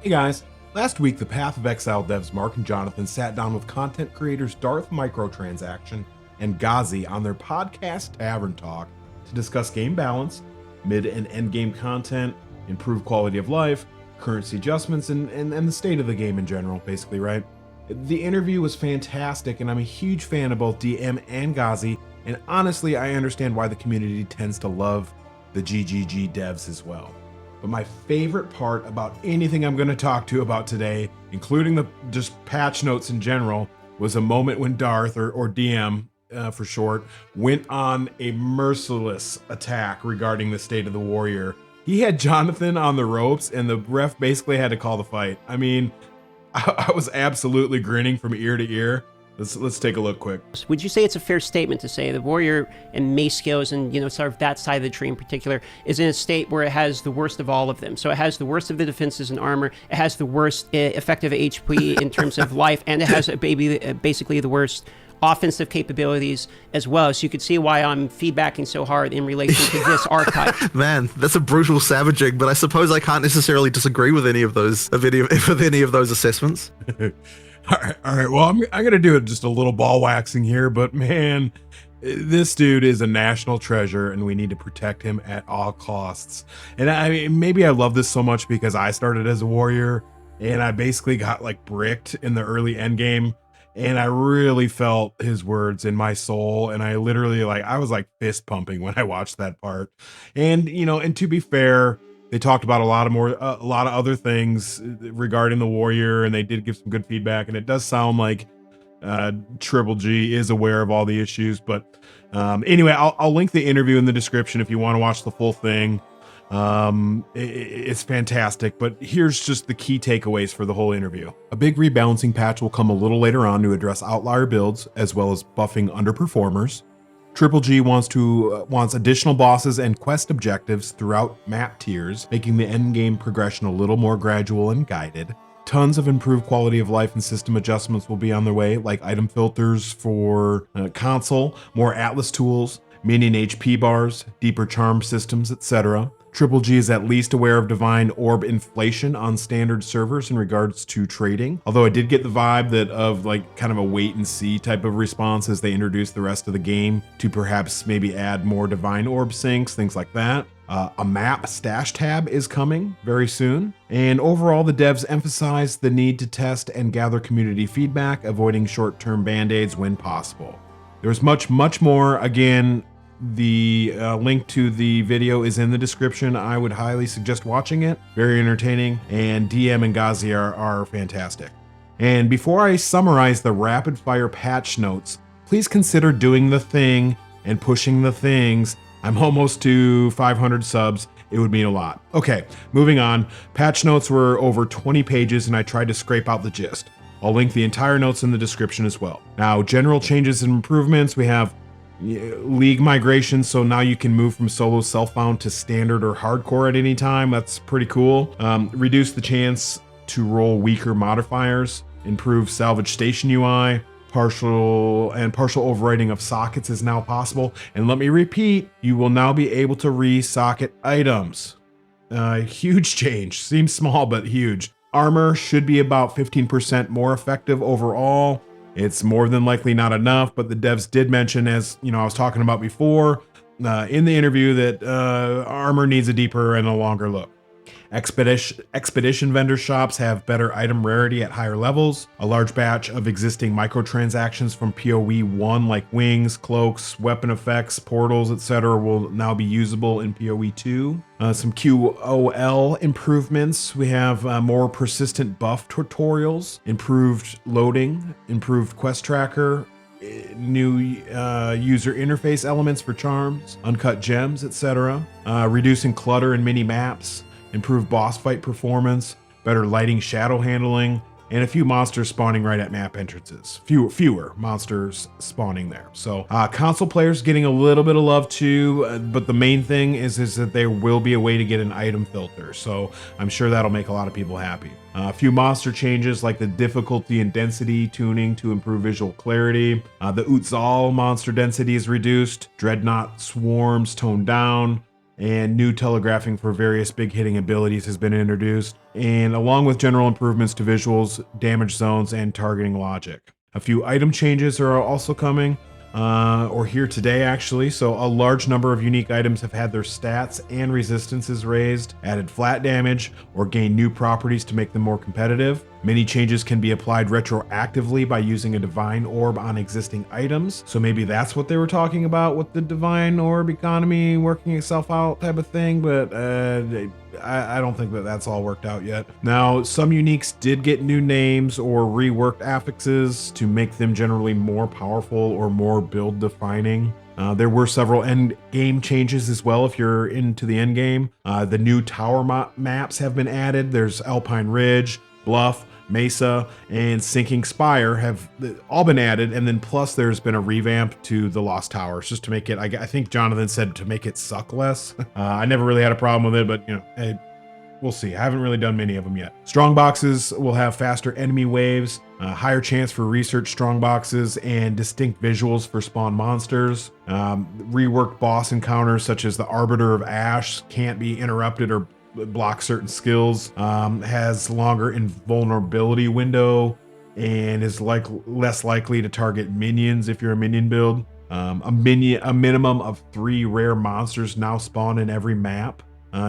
Hey guys, last week the Path of Exile devs Mark and Jonathan sat down with content creators Darth Microtransaction and Ghazzy on their podcast Tavern Talk to discuss game balance, mid and end game content, improved quality of life, currency adjustments, and the state of the game in general, basically, right? The interview was fantastic, and I'm a huge fan of both DM and Ghazzy, and honestly, I understand why the community tends to love the GGG devs as well. But my favorite part about anything I'm going to talk to you about today, including the just patch notes in general, was a moment when Darth, or DM for short, went on a merciless attack regarding the state of the warrior. He had Jonathan on the ropes, and the ref basically had to call the fight. I mean, I was absolutely grinning from ear to ear. Let's take a look quick. Would you say it's a fair statement to say the warrior and mace skills and, sort of that side of the tree in particular is in a state where it has the worst of all of them? So it has the worst of the defenses and armor, it has the worst effective HP in terms of life, and it has basically the worst offensive capabilities as well. So you could see why I'm feedbacking so hard in relation to this archetype. Man, that's a brutal savaging, but I suppose I can't necessarily disagree with any of those assessments. All right. Well, I'm going to do it just a little ball waxing here, but man, this dude is a national treasure and we need to protect him at all costs. And I mean, maybe I love this so much because I started as a warrior and I basically got like bricked in the early end game. And I really felt his words in my soul. And I literally I was like fist pumping when I watched that part. And, and to be fair, they talked about a lot of other things regarding the warrior, and they did give some good feedback. And it does sound like Triple G is aware of all the issues. But anyway, I'll link the interview in the description if you want to watch the full thing. It's fantastic, but here's just the key takeaways for the whole interview. A big rebalancing patch will come a little later on to address outlier builds as well as buffing underperformers. Triple G wants additional bosses and quest objectives throughout map tiers, making the endgame progression a little more gradual and guided. Tons of improved quality of life and system adjustments will be on their way, like item filters for console, more Atlas tools, minion HP bars, deeper charm systems, etc. Triple G is at least aware of divine orb inflation on standard servers in regards to trading. Although I did get the vibe that of kind of a wait and see type of response as they introduce the rest of the game to perhaps maybe add more divine orb syncs, things like that. A map stash tab is coming very soon. And overall, the devs emphasize the need to test and gather community feedback, avoiding short-term band-aids when possible. There's much more. Again, the link to the video is in the description. I would highly suggest watching it. Very entertaining, and DM and Ghazzy are fantastic. And before I summarize the rapid fire patch notes, please consider doing the thing and pushing the things. I'm almost to 500 subs. It would mean a lot. Okay, moving on. Patch notes were over 20 pages and I tried to scrape out the gist. I'll link the entire notes in the description as well. Now, general changes and improvements, we have league migration, so now you can move from solo self-found to standard or hardcore at any time. That's pretty cool. Reduce the chance to roll weaker modifiers, improve salvage station UI, partial overwriting of sockets is now possible. And let me repeat, you will now be able to re-socket items. Huge change. Seems small, but huge. Armor should be about 15% more effective overall. It's more than likely not enough, but the devs did mention, as I was talking about before in the interview, that armor needs a deeper and a longer look. Expedition vendor shops have better item rarity at higher levels. A large batch of existing microtransactions from PoE 1 like wings, cloaks, weapon effects, portals, etc. will now be usable in PoE 2. Some QOL improvements. We have more persistent buff tutorials, improved loading, improved quest tracker, new user interface elements for charms, uncut gems, etc. Reducing clutter in mini maps, improved boss fight performance, better lighting, shadow handling, and a few monsters spawning right at map entrances. Fewer monsters spawning there. So console players getting a little bit of love too, but the main thing is that there will be a way to get an item filter. So I'm sure that'll make a lot of people happy. A few monster changes like the difficulty and density tuning to improve visual clarity. The Exile monster density is reduced. Dreadnought swarms toned down. and new telegraphing for various big hitting abilities has been introduced, and along with general improvements to visuals, damage zones, and targeting logic. A few item changes are also coming, or here today actually, so a large number of unique items have had their stats and resistances raised, added flat damage, or gained new properties to make them more competitive. Many changes can be applied retroactively by using a divine orb on existing items, so maybe that's what they were talking about with the divine orb economy working itself out type of thing, but I don't think that that's all worked out yet. Now, some uniques did get new names or reworked affixes to make them generally more powerful or more build defining. There were several end game changes as well if you're into the end game. The new tower maps have been added. There's Alpine Ridge, Bluff, Mesa, and Sinking Spire have all been added, and then plus there's been a revamp to the Lost Towers just to make it, I think Jonathan said, to make it suck less. I never really had a problem with it, but hey, we'll see. I haven't really done many of them yet. Strong boxes will have faster enemy waves, higher chance for research strong boxes, and distinct visuals for spawn monsters. Reworked boss encounters such as the Arbiter of Ash can't be interrupted or block certain skills, has longer invulnerability window, and is less likely to target minions if you're a minion build. A minimum of 3 rare monsters now spawn in every map.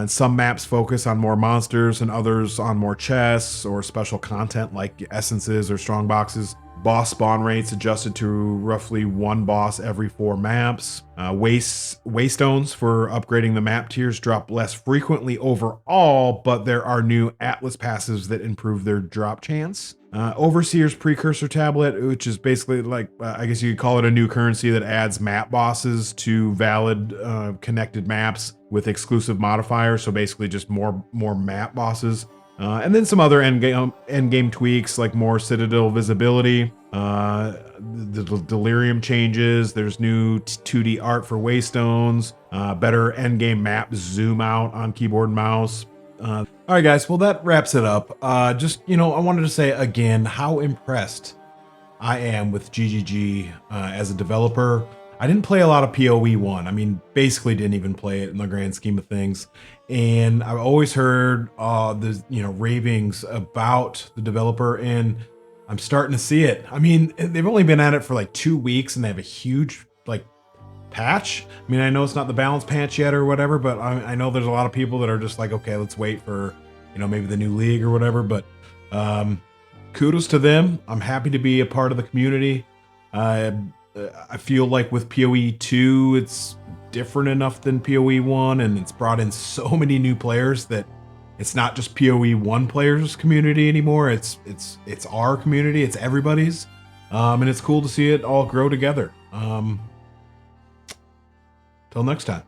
Some maps focus on more monsters and others on more chests or special content like essences or strong boxes. Boss spawn rates adjusted to roughly 1 boss every 4 maps. Waystones for upgrading the map tiers drop less frequently overall, but there are new Atlas passes that improve their drop chance. Overseer's Precursor Tablet, which is basically like, I guess you could call it a new currency that adds map bosses to valid connected maps with exclusive modifiers, so basically just more map bosses. And then some other end game tweaks like more Citadel visibility, the Delirium changes, there's new 2D art for Waystones, better end game map zoom out on keyboard and mouse. All right, guys, well, that wraps it up. I wanted to say again how impressed I am with GGG as a developer. I didn't play a lot of PoE 1. I mean, basically didn't even play it in the grand scheme of things. And I've always heard the ravings about the developer, and I'm starting to see it. I mean, they've only been at it for like 2 weeks, and they have a huge patch. I mean, I know it's not the balance patch yet or whatever, but I know there's a lot of people that are just like, okay, let's wait for maybe the new league or whatever. But kudos to them. I'm happy to be a part of the community. I feel like with PoE 2, it's different enough than PoE 1, and it's brought in so many new players that it's not just PoE 1 players community anymore. It's our community. It's everybody's, and it's cool to see it all grow together. Till next time.